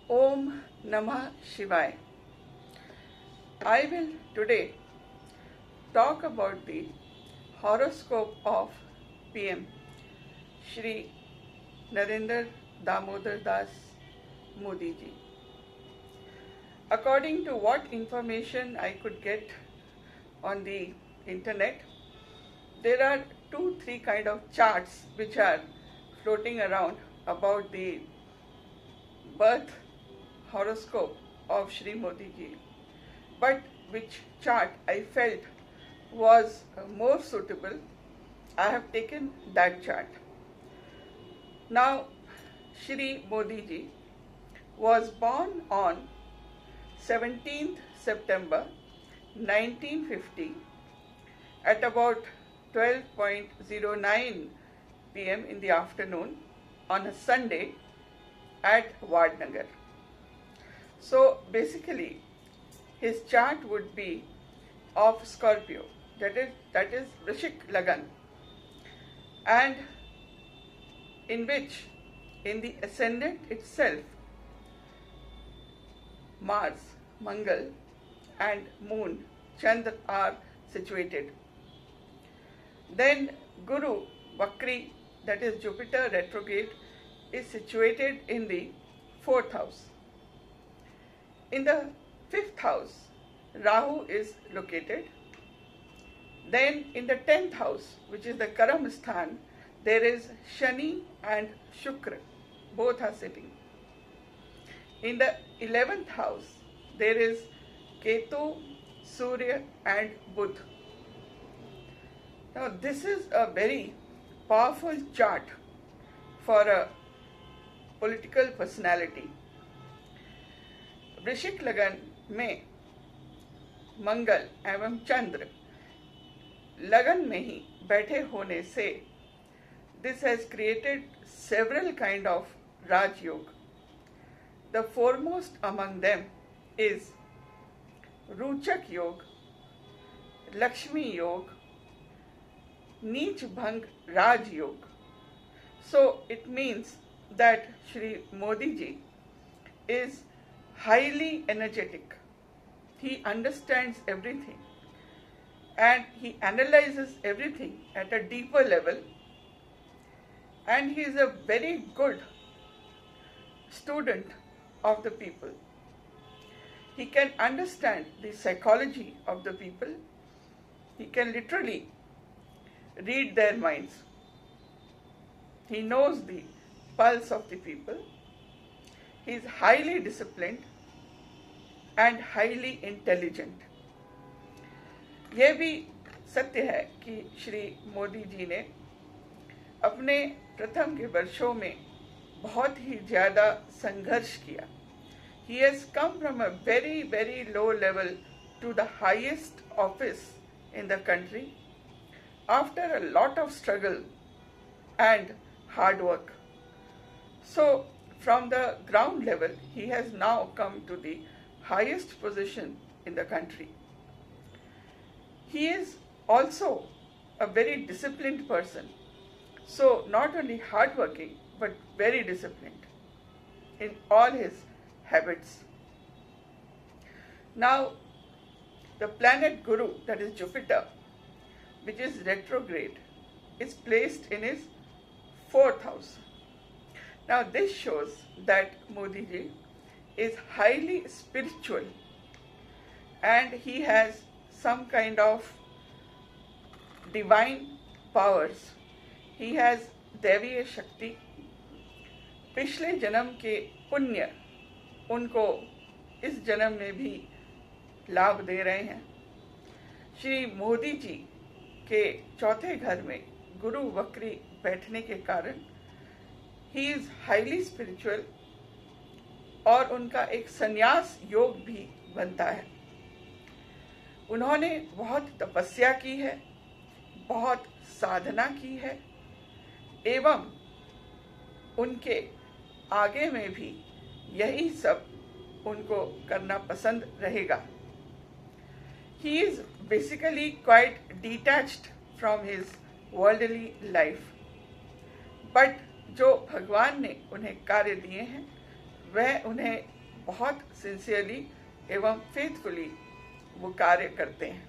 Om Namah Shivaya. I will today talk about the horoscope of PM Shri Narendra Damodar Das Modi ji. According to what information I could get on the internet, there are 2-3 kind of charts which are floating around about the birth horoscope of Shri Modi ji, but which chart I felt was more suitable, I have taken that chart. Now, Shri Modi ji was born on 17th September 1950 at about 12:09 p.m. in the afternoon on a Sunday at Vadnagar. So basically, his chart would be of Scorpio, that is Vrishik Lagan, and in which, in the ascendant itself, Mars, Mangal, and Moon, Chandra are situated. Then Guru, Vakri, that is Jupiter retrograde, is situated in the 4th house. In the 5th house, Rahu is located. Then in the 10th house, which is the Karam Sthan, there is Shani and Shukra, both are sitting. In the 11th house, there is Ketu, Surya and Budh. Now this is a very powerful chart for a political personality. वृश्चिक लगन में मंगल एवं चंद्र लगन में ही बैठे होने से this has created several kind of Raj Yoga. The foremost among them is Ruchak Yoga, Lakshmi Yoga, Neech Bhang Raj Yoga. So it means that Shri Modi ji is highly energetic. He understands everything and he analyzes everything at a deeper level, and he is a very good student of the people. He can understand the psychology of the people. He can literally read their minds. He knows the pulse of the people. He is highly disciplined and highly intelligent. यह भी सत्य है कि श्री मोदी जी ने अपने प्रथम के वर्षों में बहुत ही ज़्यादा संघर्ष किया. He has come from a very, very low level to the highest office in the country after a lot of struggle and hard work. So, from the ground level, he has now come to the highest position in the country. He is also a very disciplined person. So, not only hardworking, but very disciplined in all his habits. Now, the planet Guru, that is Jupiter, which is retrograde, is placed in his 4th house. Now this shows that Modi ji is highly spiritual and he has some kind of divine powers. He has दैवीय शक्ति. पिछले जन्म के पुण्य उनको इस जन्म में भी लाभ दे रहे हैं. श्री मोदी जी के चौथे घर में गुरु वक्री बैठने के कारण ही इज हाईली स्पिरिचुअल और उनका एक संन्यास योग भी बनता है. उन्होंने बहुत तपस्या की है, बहुत साधना की है एवं उनके आगे में भी यही सब उनको करना पसंद रहेगा. He is basically quite detached from his worldly life. But जो भगवान ने उन्हें कार्य दिए हैं वह उन्हें बहुत सिंसियरली एवं फेथफुली वो कार्य करते हैं।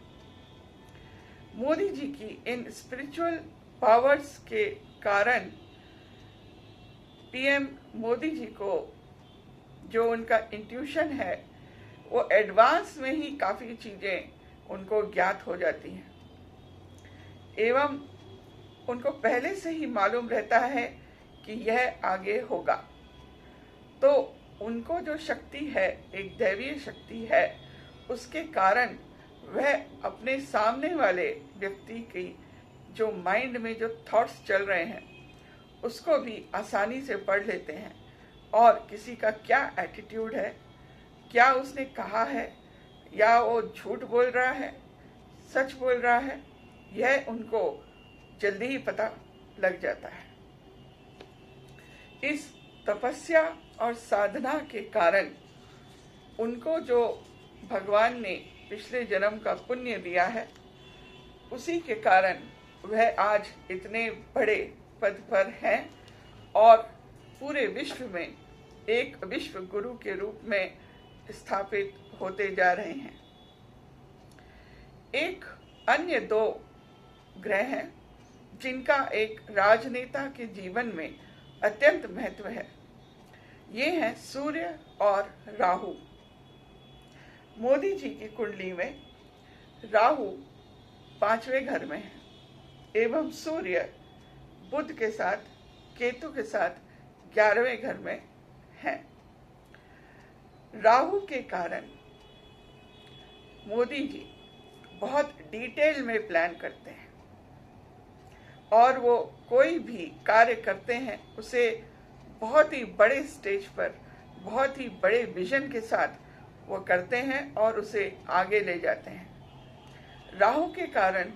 मोदी जी की इन स्पिरिचुअल पावर्स के कारण पीएम मोदी जी को जो उनका इंट्यूशन है वो एडवांस में ही काफ़ी चीज़ें उनको ज्ञात हो जाती हैं एवं उनको पहले से ही मालूम रहता है कि यह आगे होगा। तो उनको जो शक्ति है, एक दैवीय शक्ति है, उसके कारण वह अपने सामने वाले व्यक्ति की जो माइंड में जो थॉट्स चल रहे हैं उसको भी आसानी से पढ़ लेते हैं और किसी का क्या एटीट्यूड है, क्या उसने कहा है, या वो झूठ बोल रहा है, सच बोल रहा है, यह उनको जल्दी ही पता लग जाता है। इस तपस्या और साधना के कारण उनको जो भगवान ने पिछले जन्म का पुण्य दिया है, उसी के कारण वह आज इतने बड़े पद पर हैं और पूरे विश्व में एक विश्व गुरु के रूप में स्थापित होते जा रहे हैं। एक अन्य दो ग्रह हैं जिनका एक राजनेता के जीवन में अत्यंत महत्व है। ये हैं सूर्य और राहु। मोदी जी की कुंडली में राहु 5वें घर में है एवं सूर्य बुध के साथ, केतु के साथ 11वें घर में है। राहु के कारण मोदी जी बहुत डिटेल में प्लान करते हैं और वो कोई भी कार्य करते हैं उसे बहुत ही बड़े स्टेज पर, बहुत ही बड़े विजन के साथ वो करते हैं और उसे आगे ले जाते हैं। राहु के कारण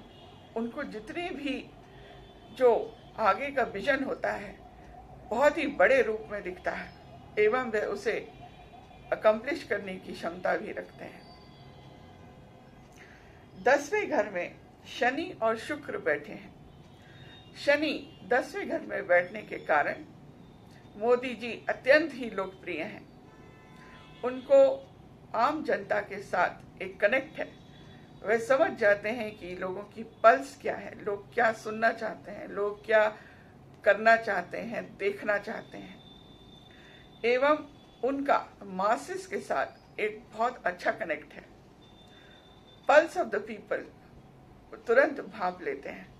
उनको जितनी भी जो आगे का विजन होता है बहुत ही बड़े रूप में दिखता है एवं वे उसे अकम्प्लिश करने की क्षमता भी रखते हैं। 10वें घर में शनि और शुक्र बैठे हैं। शनि 10वें घर में बैठने के कारण मोदी जी अत्यंत ही लोकप्रिय हैं। उनको आम जनता के साथ एक कनेक्ट है। वे समझ जाते हैं कि लोगों की पल्स क्या है, लोग क्या सुनना चाहते हैं, लोग क्या करना चाहते हैं, देखना चाहते हैं एवं उनका मासेस के साथ एक बहुत अच्छा कनेक्ट है। पल्स ऑफ द पीपल तुरंत भाप लेते हैं।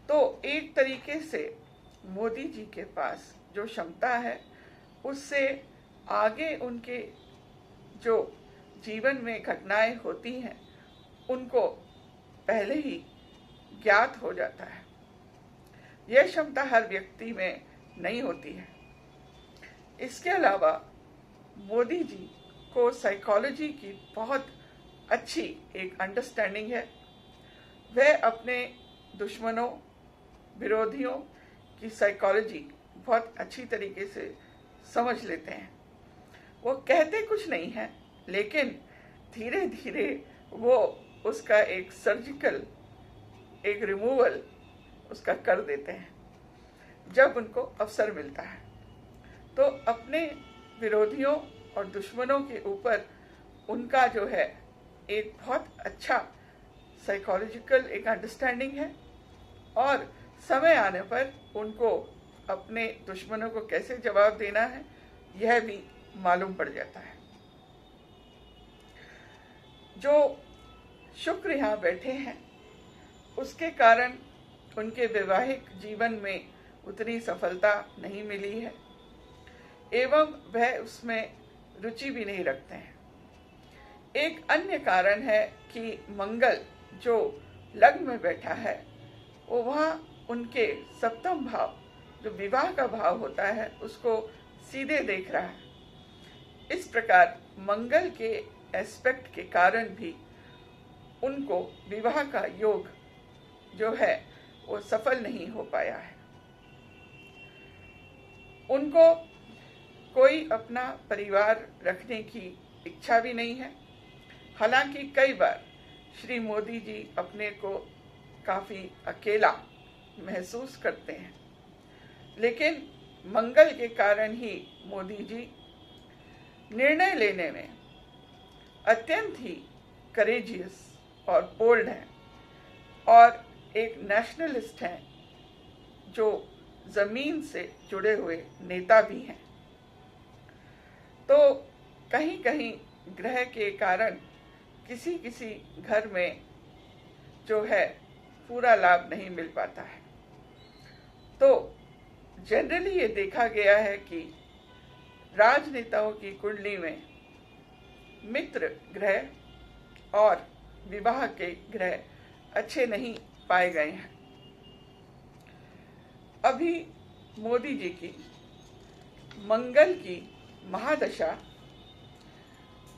तो एक तरीके से मोदी जी के पास जो क्षमता है उससे आगे उनके जो जीवन में घटनाएं होती हैं उनको पहले ही ज्ञात हो जाता है। यह क्षमता हर व्यक्ति में नहीं होती है। इसके अलावा मोदी जी को साइकोलॉजी की बहुत अच्छी एक अंडरस्टैंडिंग है। वह अपने दुश्मनों, विरोधियों की साइकोलॉजी बहुत अच्छी तरीके से समझ लेते हैं। वो कहते कुछ नहीं है लेकिन धीरे धीरे वो उसका एक सर्जिकल एक रिमूवल उसका कर देते हैं जब उनको अवसर मिलता है। तो अपने विरोधियों और दुश्मनों के ऊपर उनका जो है एक बहुत अच्छा साइकोलॉजिकल एक अंडरस्टैंडिंग है और समय आने पर उनको अपने दुश्मनों को कैसे जवाब देना है यह भी मालूम पड़ जाता है। जो शुक्र यहाँ बैठे हैं उसके कारण उनके वैवाहिक जीवन में उतनी सफलता नहीं मिली है एवं वह उसमें रुचि भी नहीं रखते हैं। एक अन्य कारण है कि मंगल जो लग्न में बैठा है वो वहाँ उनके सप्तम भाव जो विवाह का भाव होता है उसको सीधे देख रहा है। इस प्रकार मंगल के एस्पेक्ट के कारण भी उनको विवाह का योग जो है वो सफल नहीं हो पाया है। उनको कोई अपना परिवार रखने की इच्छा भी नहीं है। हालांकि कई बार श्री मोदी जी अपने को काफ़ी अकेला महसूस करते हैं, लेकिन मंगल के कारण ही मोदी जी निर्णय लेने में अत्यंत ही करेजियस और बोल्ड हैं और एक नेशनलिस्ट हैं जो जमीन से जुड़े हुए नेता भी हैं। तो कहीं कहीं ग्रह के कारण किसी किसी घर में जो है पूरा लाभ नहीं मिल पाता है। तो जनरली ये देखा गया है कि राजनेताओं की कुंडली में मित्र ग्रह और विवाह के ग्रह अच्छे नहीं पाए गए हैं। अभी मोदी जी की मंगल की महादशा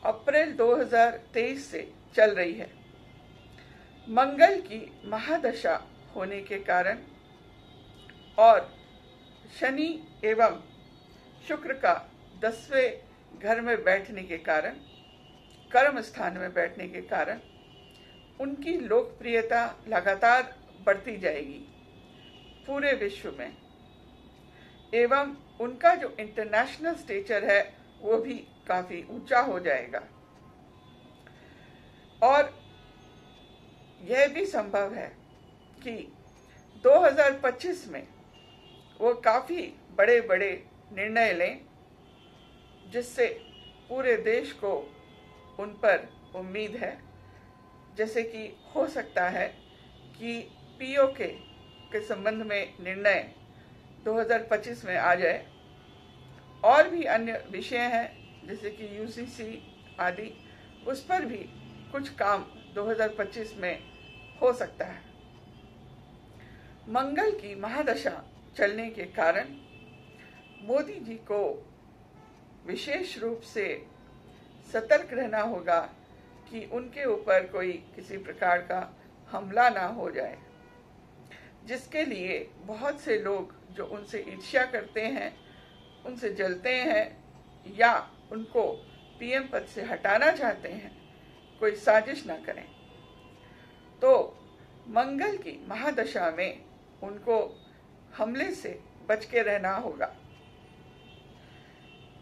अप्रैल 2023 से चल रही है। मंगल की महादशा होने के कारण और शनि एवं शुक्र का 10वें घर में बैठने के कारण, कर्म स्थान में बैठने के कारण उनकी लोकप्रियता लगातार बढ़ती जाएगी पूरे विश्व में, एवं उनका जो इंटरनेशनल स्टेचर है वो भी काफी ऊंचा हो जाएगा। और यह भी संभव है कि 2025 में वो काफी बड़े बड़े निर्णय लें जिससे पूरे देश को उन पर उम्मीद है। जैसे कि हो सकता है कि पीओके के संबंध में निर्णय 2025 में आ जाए। और भी अन्य विषय हैं जैसे कि यूसीसी आदि, उस पर भी कुछ काम 2025 में हो सकता है। मंगल की महादशा चलने के कारण मोदी जी को विशेष रूप से सतर्क रहना होगा कि उनके ऊपर कोई किसी प्रकार का हमला ना हो जाए, जिसके लिए बहुत से लोग जो उनसे ईर्ष्या करते हैं, उनसे जलते हैं या उनको पीएम पद से हटाना चाहते हैं, कोई साजिश ना करें। तो मंगल की महादशा में उनको हमले से बच के रहना होगा।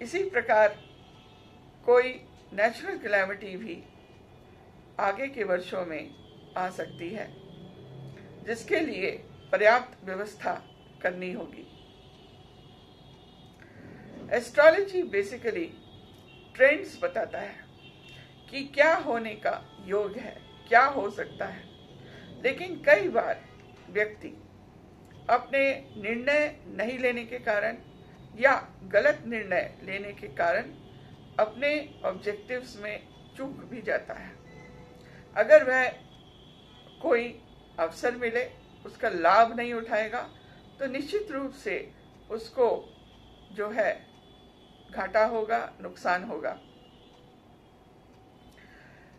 इसी प्रकार कोई नेचुरल कैलेमिटी भी आगे के वर्षों में आ सकती है, जिसके लिए पर्याप्त व्यवस्था करनी होगी। एस्ट्रोलॉजी बेसिकली ट्रेंड्स बताता है कि क्या होने का योग है, क्या हो सकता है, लेकिन कई बार व्यक्ति अपने निर्णय नहीं लेने के कारण या गलत निर्णय लेने के कारण अपने ऑब्जेक्टिव्स में चूक भी जाता है। अगर वह कोई अवसर मिले उसका लाभ नहीं उठाएगा तो निश्चित रूप से उसको जो है घाटा होगा, नुकसान होगा।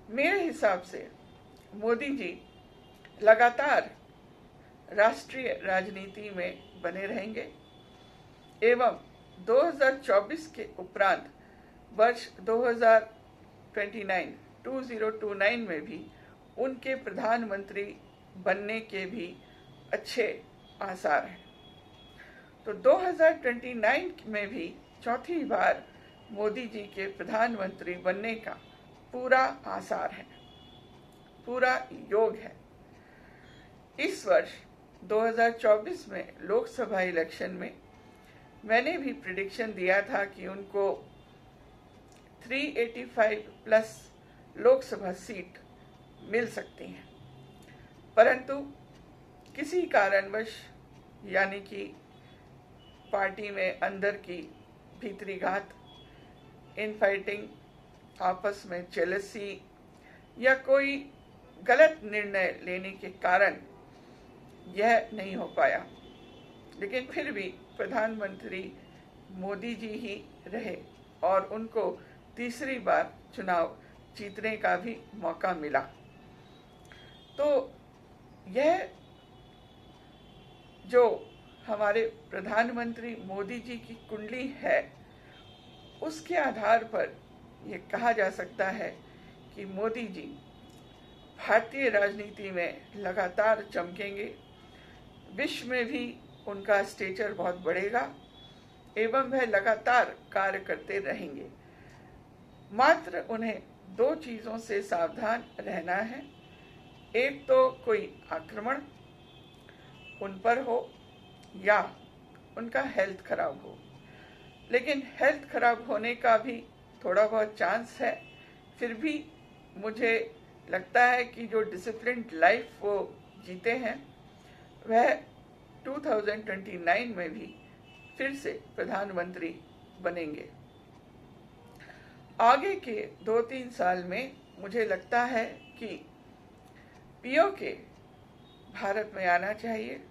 मेरे हिसाब से मोदी जी लगातार राष्ट्रीय राजनीति में बने रहेंगे एवं 2024 के उपरांत वर्ष 2029 में भी उनके प्रधानमंत्री बनने के भी अच्छे आसार हैं। तो 2029 में भी चौथी बार मोदी जी के प्रधानमंत्री बनने का पूरा आसार है, पूरा योग है। इस वर्ष 2024 में लोकसभा इलेक्शन में मैंने भी प्रिडिक्शन दिया था कि उनको 385 प्लस लोकसभा सीट मिल सकती हैं, परंतु किसी कारणवश, यानी कि पार्टी में अंदर की भीतरी घात, इनफाइटिंग, आपस में जेलसी या कोई गलत निर्णय लेने के कारण यह नहीं हो पाया। लेकिन फिर भी प्रधानमंत्री मोदी जी ही रहे और उनको तीसरी बार चुनाव जीतने का भी मौका मिला। तो यह जो हमारे प्रधानमंत्री मोदी जी की कुंडली है, उसके आधार पर यह कहा जा सकता है कि मोदी जी भारतीय राजनीति में लगातार चमकेंगे, विश्व में भी उनका स्टेचर बहुत बढ़ेगा एवं वह लगातार कार्य करते रहेंगे। मात्र उन्हें दो चीजों से सावधान रहना है। एक तो कोई आक्रमण उन पर हो या उनका हेल्थ खराब हो। लेकिन हेल्थ खराब होने का भी थोड़ा बहुत चांस है। फिर भी मुझे लगता है कि जो डिसिप्लिन्ड लाइफ वो जीते हैं वह 2029 में भी फिर से प्रधानमंत्री बनेंगे। आगे के 2-3 साल में मुझे लगता है कि पीओके भारत में आना चाहिए।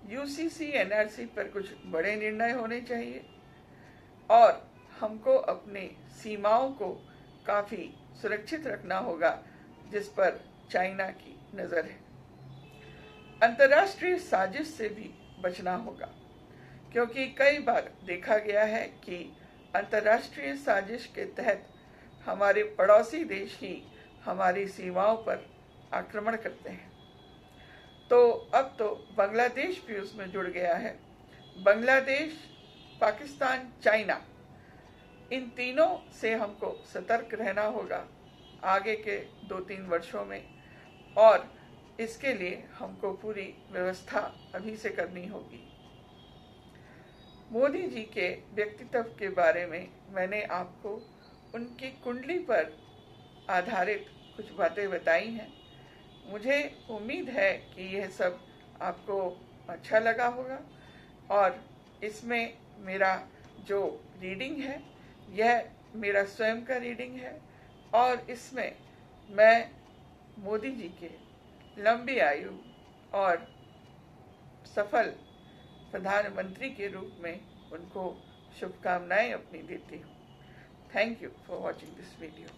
यूसीसी एनआरसी पर कुछ बड़े निर्णय होने चाहिए और हमको अपनी सीमाओं को काफी सुरक्षित रखना होगा, जिस पर चाइना की नजर है। अंतर्राष्ट्रीय साजिश से भी बचना होगा, क्योंकि कई बार देखा गया है कि अंतर्राष्ट्रीय साजिश के तहत हमारे पड़ोसी देश ही हमारी सीमाओं पर आक्रमण करते हैं। तो अब तो बांग्लादेश भी उसमें जुड़ गया है। बांग्लादेश, पाकिस्तान, चाइना, इन तीनों से हमको सतर्क रहना होगा आगे के 2-3 वर्षों में, और इसके लिए हमको पूरी व्यवस्था अभी से करनी होगी। मोदी जी के व्यक्तित्व के बारे में मैंने आपको उनकी कुंडली पर आधारित कुछ बातें बताई हैं। मुझे उम्मीद है कि यह सब आपको अच्छा लगा होगा, और इसमें मेरा जो रीडिंग है यह मेरा स्वयं का रीडिंग है, और इसमें मैं मोदी जी के लंबी आयु और सफल प्रधानमंत्री के रूप में उनको शुभकामनाएं अपनी देती हूँ। Thank you for watching this video.